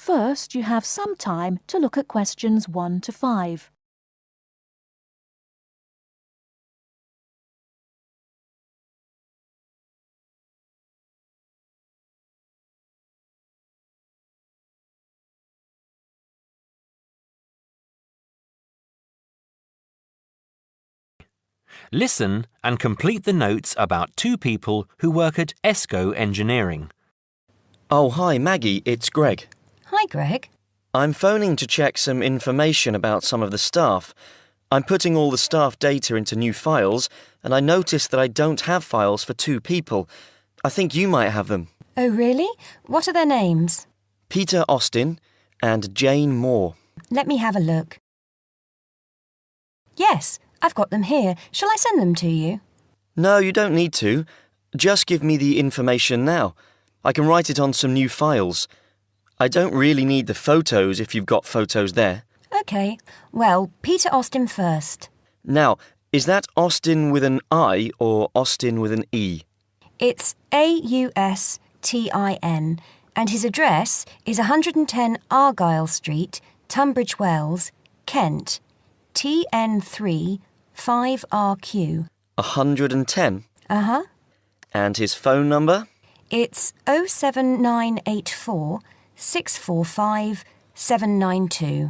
First, you have some time to look at questions 1 to 5. Listen and complete the notes about two people who work at ESCO Engineering. Oh, hi, Maggie, it's Greg. Hi, Greg. I'm phoning to check some information about some of the staff. I'm putting all the staff data into new files, and I noticed that I don't have files for two people. I think you might have them. Oh, really? What are their names? Peter Austin and Jane Moore. Let me have a look. Yes, I've got them here. Shall I send them to you? No, you don't need to. Just give me the information now. I can write it on some new files. I don't really need the photos if you've got photos there. OK. Well, Peter Austin first. Now, is that Austin with an I or Austin with an E? It's Austin, and his address is 110 Argyle Street, Tunbridge Wells, Kent, TN3 5RQ. 110? Uh-huh. And his phone number? It's 07984 645 792.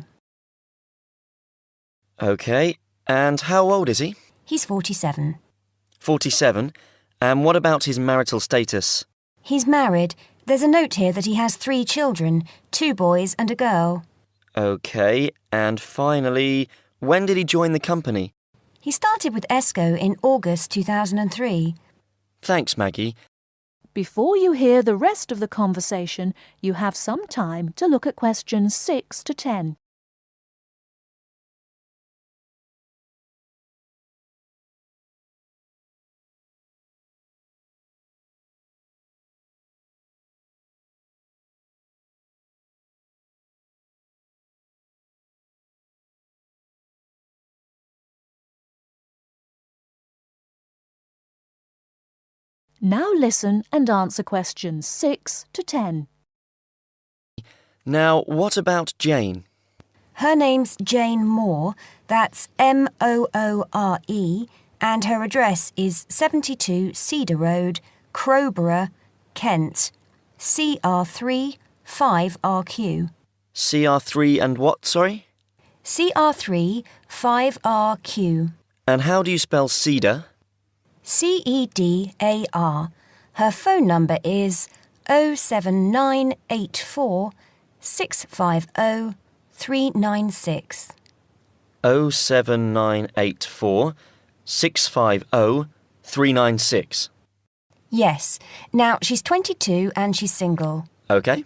OK. And how old is he? He's 47. 47. And what about his marital status? He's married. There's a note here that he has 3 children, 2 boys and a girl. OK. And finally, when did he join the company? He started with ESCO in August 2003. Thanks, Maggie. Before you hear the rest of the conversation, you have some time to look at questions 6 to 10. Now listen and answer questions 6 to 10. Now, what about Jane? Her name's Jane Moore, that's Moore, and her address is 72 Cedar Road, Crowborough, Kent, CR3 5RQ. CR3 and what, sorry? CR3 5RQ. And how do you spell cedar? CEDAR. Her phone number is 07984 650 396. 07984 650 396. Yes. Now, she's 22 and she's single. OK.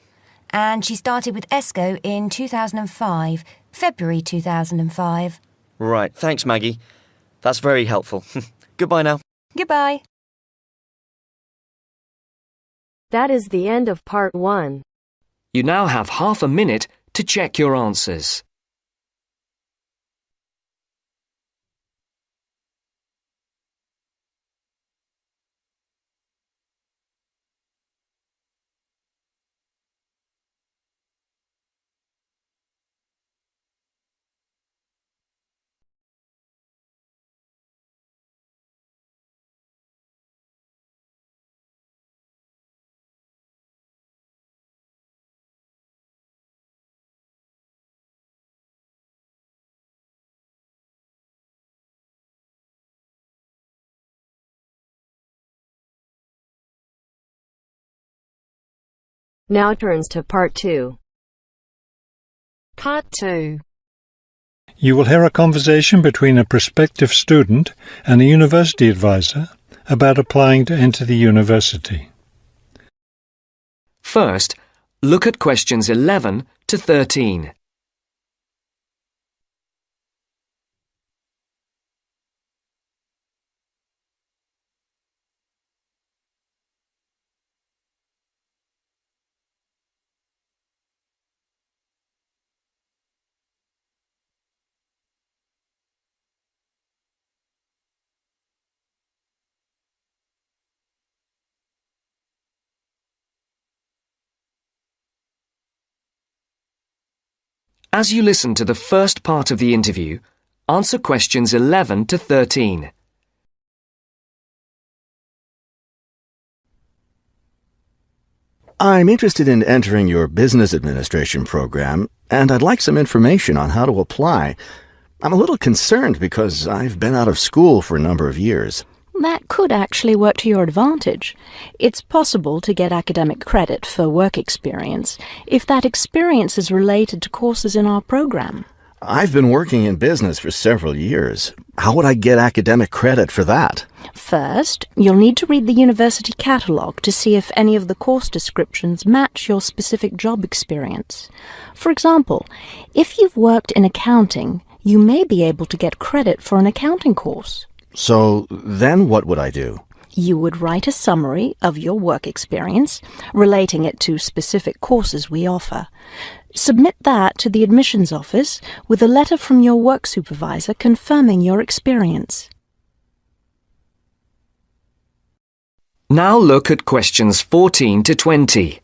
And she started with ESCO in 2005, February 2005. Right, thanks, Maggie. That's very helpful. Goodbye now. Goodbye. That is the end of part 1. You now have half a minute to check your answers. Now turns to part 2. Part 2. You will hear a conversation between a prospective student and a university advisor about applying to enter the university. First, look at questions 11 to 13. As you listen to the first part of the interview, answer questions 11 to 13. I'm interested in entering your business administration program, and I'd like some information on how to apply. I'm a little concerned because I've been out of school for a number of years. That could actually work to your advantage. It's possible to get academic credit for work experience if that experience is related to courses in our program. I've been working in business for several years. How would I get academic credit for that? First, you'll need to read the university catalogue to see if any of the course descriptions match your specific job experience. For example, if you've worked in accounting, you may be able to get credit for an accounting course. So then what would I do? You would write a summary of your work experience, relating it to specific courses we offer. Submit that to the admissions office with a letter from your work supervisor confirming your experience. Now look at questions 14 to 20.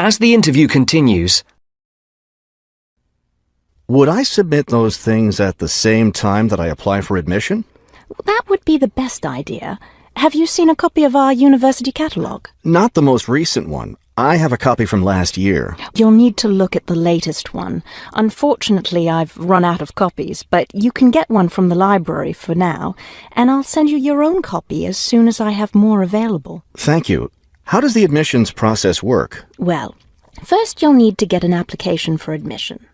As the interview continues, Would I submit those things at the same time that I apply for admission? That would be the best idea. Have you seen a copy of our university catalogue? Not the most recent one. I have a copy from last year. You'll need to look at the latest one. Unfortunately, I've run out of copies, but you can get one from the library for now, and I'll send you your own copy as soon as I have more available. Thank you. How does the admissions process work? Well, first you'll need to get an application for admission.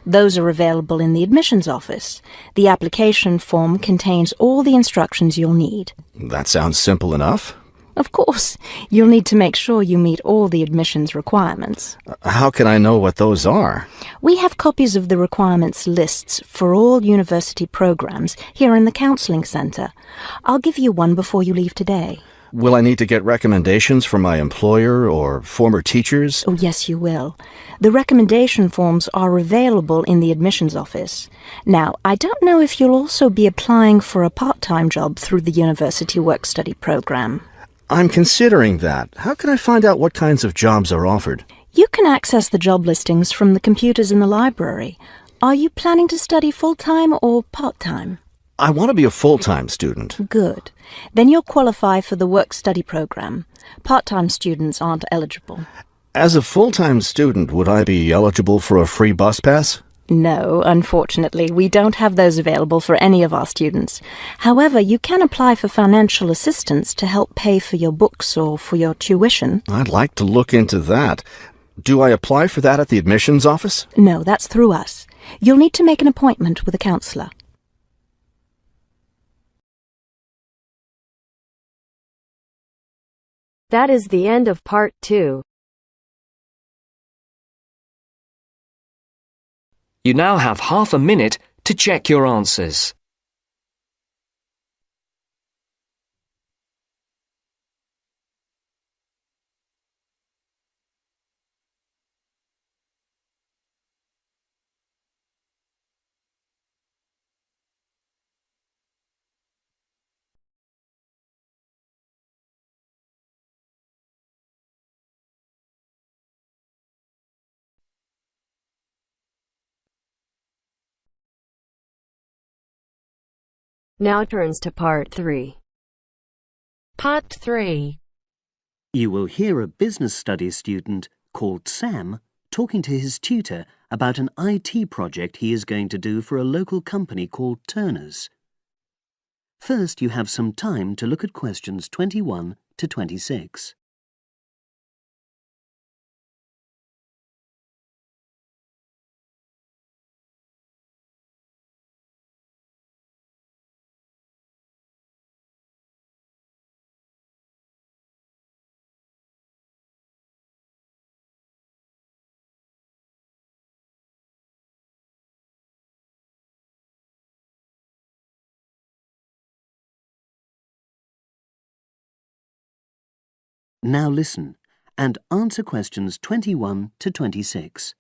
Those are available in the admissions office. The application form contains all the instructions you'll need. That sounds simple enough. Of course, you'll need to make sure you meet all the admissions requirements. How can I know what those are? We have copies of the requirements lists for all university programs here in the counselling centre. I'll give you one before you leave today. Will I need to get recommendations from my employer or former teachers? Oh, yes, you will. The recommendation forms are available in the admissions office. Now, I don't know if you'll also be applying for a part-time job through the university work-study program. I'm considering that. How can I find out what kinds of jobs are offered? You can access the job listings from the computers in the library. Are you planning to study full-time or part-time? I want to be a full-time student. Good. Then you'll qualify for the work-study program. Part-time students aren't eligible. As a full-time student, would I be eligible for a free bus pass? No, unfortunately, we don't have those available for any of our students. However, you can apply for financial assistance to help pay for your books or for your tuition. I'd like to look into that. Do I apply for that at the admissions office? No, that's through us. You'll need to make an appointment with a counsellor. That is the end of part 2. you now have half a minute to check your answers. Now turns to part 3. Part 3. You will hear a business studies student called Sam talking to his tutor about an IT project he is going to do for a local company called Turner's. First, you have some time to look at questions 21 to 26. Now listen and answer questions 21 to 26.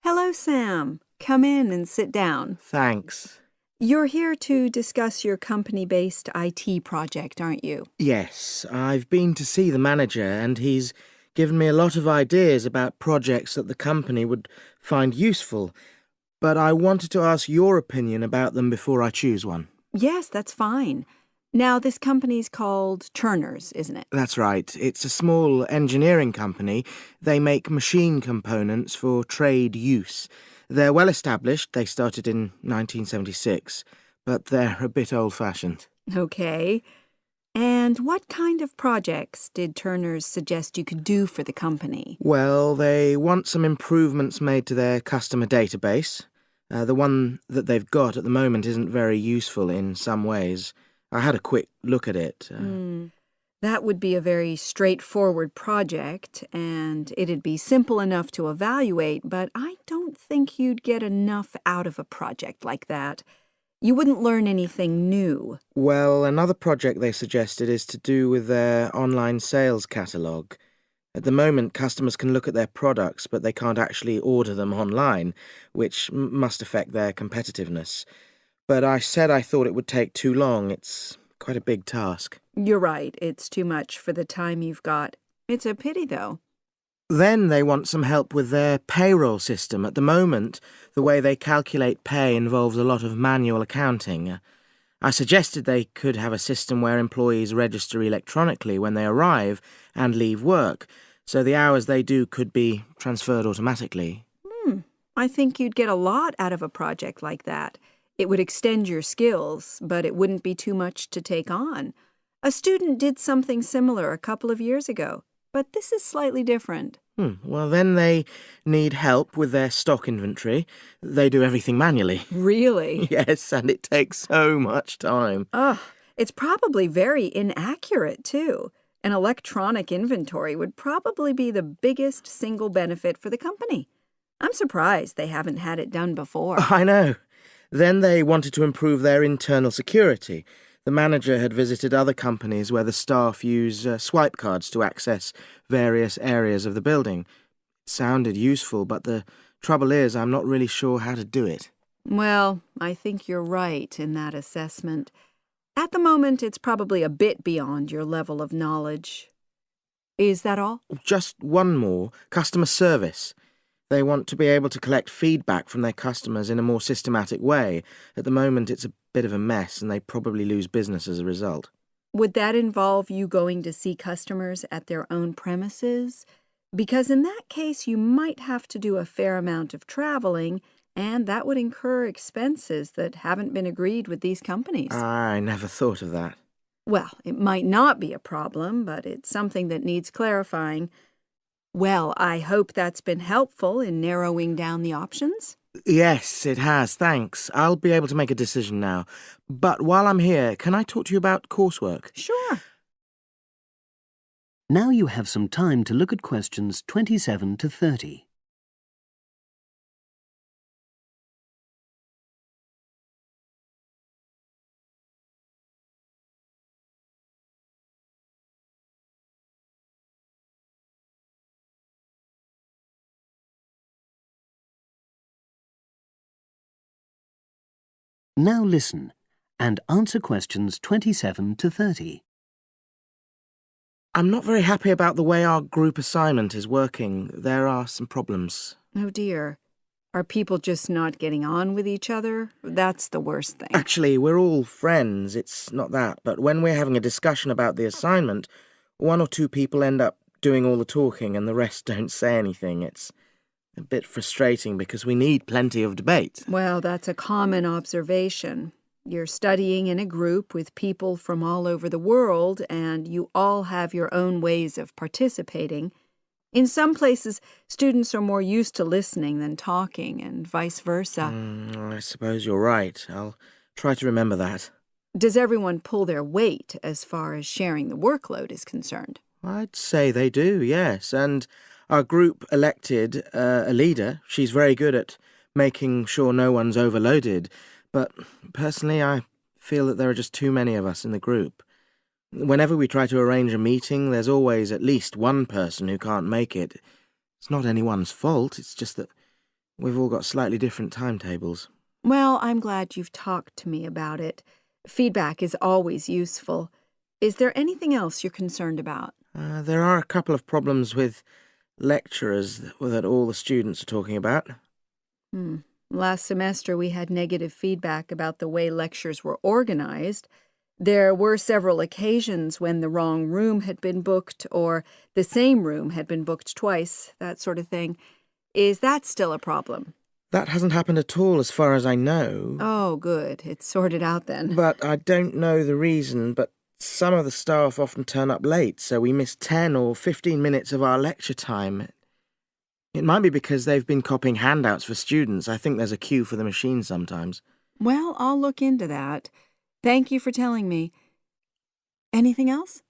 Hello, Sam. Come in and sit down. Thanks. You're here to discuss your company-based IT project, aren't you? Yes, I've been to see the manager and he's given me a lot of ideas about projects that the company would find useful, but I wanted to ask your opinion about them before I choose one. Yes, that's fine. Now, this company's called Turner's, isn't it? That's right. It's a small engineering company. They make machine components for trade use. They're well established. They started in 1976, but they're a bit old-fashioned. Okay. And what kind of projects did Turner's suggest you could do for the company? Well, they want some improvements made to their customer database. The one that they've got at the moment isn't very useful in some ways. I had a quick look at it. That would be a very straightforward project, and it'd be simple enough to evaluate, but I don't think you'd get enough out of a project like that. You wouldn't learn anything new. Well, another project they suggested is to do with their online sales catalogue. At the moment, customers can look at their products, but they can't actually order them online, which must affect their competitiveness. But I said I thought it would take too long. It's quite a big task. You're right. It's too much for the time you've got. It's a pity, though. Then they want some help with their payroll system. At the moment, the way they calculate pay involves a lot of manual accounting. I suggested they could have a system where employees register electronically when they arrive and leave work, so the hours they do could be transferred automatically. I think you'd get a lot out of a project like that. It would extend your skills, but it wouldn't be too much to take on. A student did something similar a couple of years ago, but this is slightly different. Well, then they need help with their stock inventory. They do everything manually. Really? Yes, and it takes so much time. It's probably very inaccurate, too. An electronic inventory would probably be the biggest single benefit for the company. I'm surprised they haven't had it done before. I know. Then they wanted to improve their internal security. The manager had visited other companies where the staff use swipe cards to access various areas of the building. It sounded useful, but the trouble is I'm not really sure how to do it. Well, I think you're right in that assessment. At the moment, it's probably a bit beyond your level of knowledge. Is that all? Just one more. Customer service. They want to be able to collect feedback from their customers in a more systematic way. At the moment, it's a bit of a mess, and they probably lose business as a result. Would that involve you going to see customers at their own premises? Because in that case, you might have to do a fair amount of traveling, and that would incur expenses that haven't been agreed with these companies. I never thought of that. Well, it might not be a problem, but it's something that needs clarifying. Well, I hope that's been helpful in narrowing down the options. Yes, it has, thanks. I'll be able to make a decision now. But while I'm here, can I talk to you about coursework? Sure. Now you have some time to look at questions 27 to 30. Now listen and answer questions 27 to 30. I'm not very happy about the way our group assignment is working. There are some problems. Oh, dear. Are people just not getting on with each other? That's the worst thing. Actually, we're all friends. It's not that. But when we're having a discussion about the assignment, one or two people end up doing all the talking and the rest don't say anything. It's a bit frustrating because we need plenty of debate. Well, that's a common observation. You're studying in a group with people from all over the world, and you all have your own ways of participating. In some places, students are more used to listening than talking, and vice versa. I suppose you're right. I'll try to remember that. Does everyone pull their weight as far as sharing the workload is concerned? I'd say they do, yes. And our group elected a leader. She's very good at making sure no one's overloaded. But personally, I feel that there are just too many of us in the group. Whenever we try to arrange a meeting, there's always at least one person who can't make it. It's not anyone's fault, it's just that we've all got slightly different timetables. Well, I'm glad you've talked to me about it. Feedback is always useful. Is there anything else you're concerned about? There are a couple of problems with lecturers that all the students are talking about. Last semester we had negative feedback about the way lectures were organized. There were several occasions when the wrong room had been booked or the same room had been booked twice, that sort of thing. Is that still a problem? That hasn't happened at all as far as I know. Oh, good. It's sorted out then. But I don't know the reason, but some of the staff often turn up late, so we miss 10 or 15 minutes of our lecture time. It might be because they've been copying handouts for students. I think there's a queue for the machine sometimes. Well, I'll look into that. Thank you for telling me. Anything else?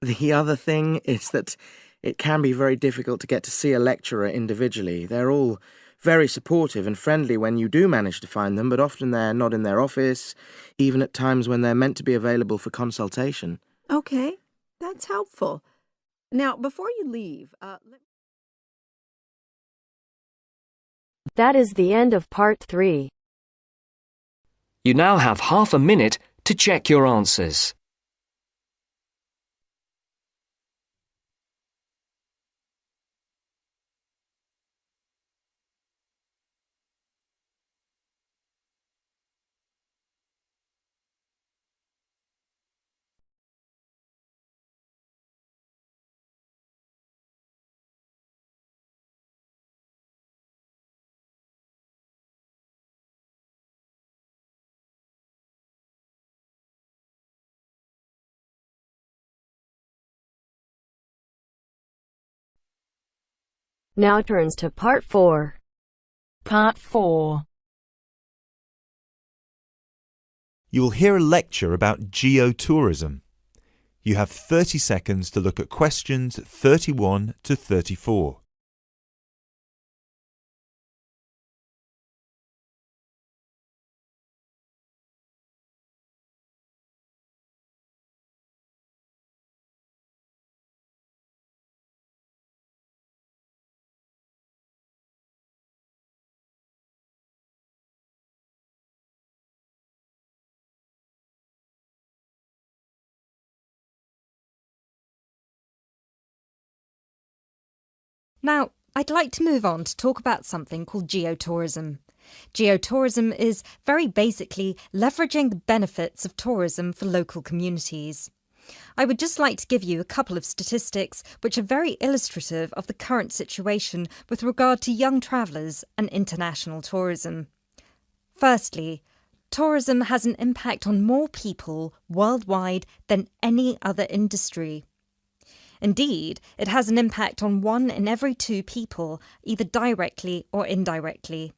The other thing is that it can be very difficult to get to see a lecturer individually. They're all very supportive and friendly when you do manage to find them, but often they're not in their office, even at times when they're meant to be available for consultation. Okay, that's helpful. Now, before you leave, That is the end of part 3. You now have half a minute to check your answers. Now turns to part 4. Part 4. You will hear a lecture about geotourism. You have 30 seconds to look at questions 31 to 34. Now, I'd like to move on to talk about something called geotourism. Geotourism is very basically leveraging the benefits of tourism for local communities. I would just like to give you a couple of statistics which are very illustrative of the current situation with regard to young travellers and international tourism. Firstly, tourism has an impact on more people worldwide than any other industry. Indeed, it has an impact on 1 in every 2 people, either directly or indirectly.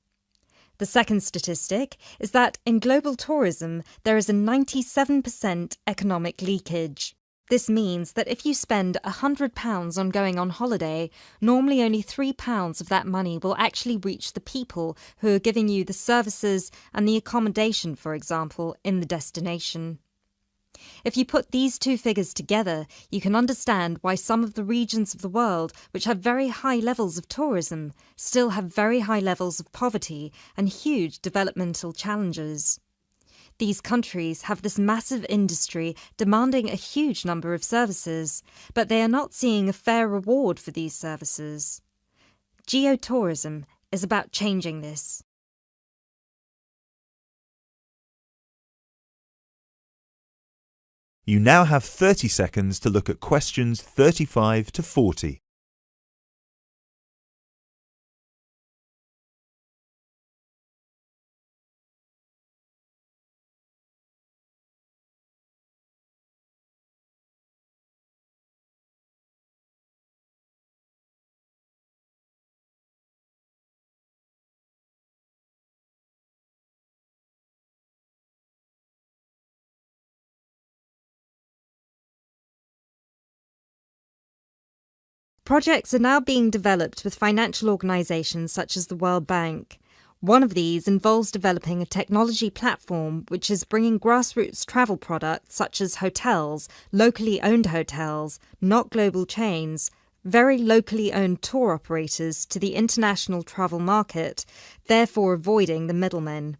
The second statistic is that in global tourism, there is a 97% economic leakage. This means that if you spend £100 on going on holiday, normally only £3 of that money will actually reach the people who are giving you the services and the accommodation, for example, in the destination. If you put these two figures together, you can understand why some of the regions of the world which have very high levels of tourism still have very high levels of poverty and huge developmental challenges. These countries have this massive industry demanding a huge number of services, but they are not seeing a fair reward for these services. Geotourism is about changing this. You now have 30 seconds to look at questions 35 to 40. Projects are now being developed with financial organisations such as the World Bank. One of these involves developing a technology platform which is bringing grassroots travel products such as hotels, locally owned hotels, not global chains, very locally owned tour operators to the international travel market, therefore avoiding the middlemen.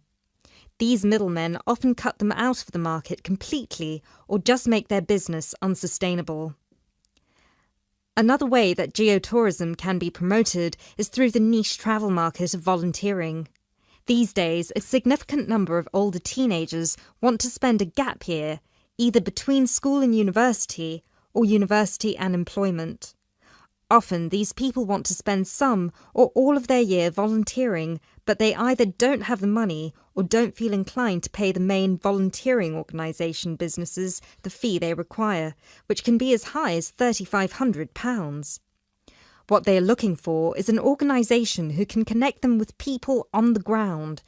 These middlemen often cut them out of the market completely or just make their business unsustainable. Another way that geotourism can be promoted is through the niche travel market of volunteering. These days, a significant number of older teenagers want to spend a gap year, either between school and university, or university and employment. Often, these people want to spend some or all of their year volunteering, but they either don't have the money or don't feel inclined to pay the main volunteering organisation businesses the fee they require, which can be as high as £3,500. What they are looking for is an organisation who can connect them with people on the ground,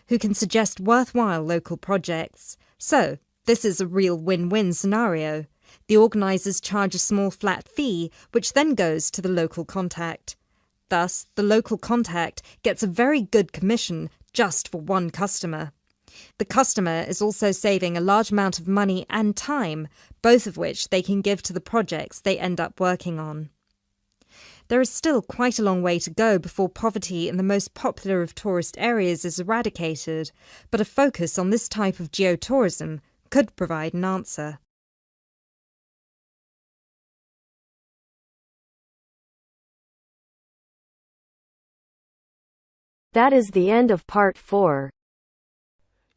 who can suggest worthwhile local projects. So, this is a real win-win scenario. The organisers charge a small flat fee, which then goes to the local contact. Thus, the local contact gets a very good commission just for one customer. The customer is also saving a large amount of money and time, both of which they can give to the projects they end up working on. There is still quite a long way to go before poverty in the most popular of tourist areas is eradicated, but a focus on this type of geotourism could provide an answer. That is the end of part 4.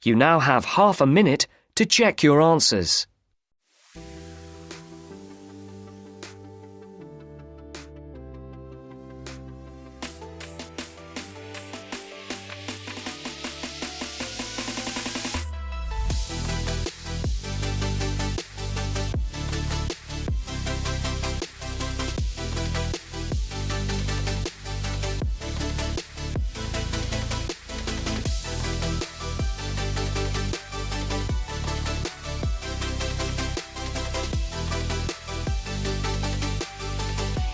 You now have half a minute to check your answers.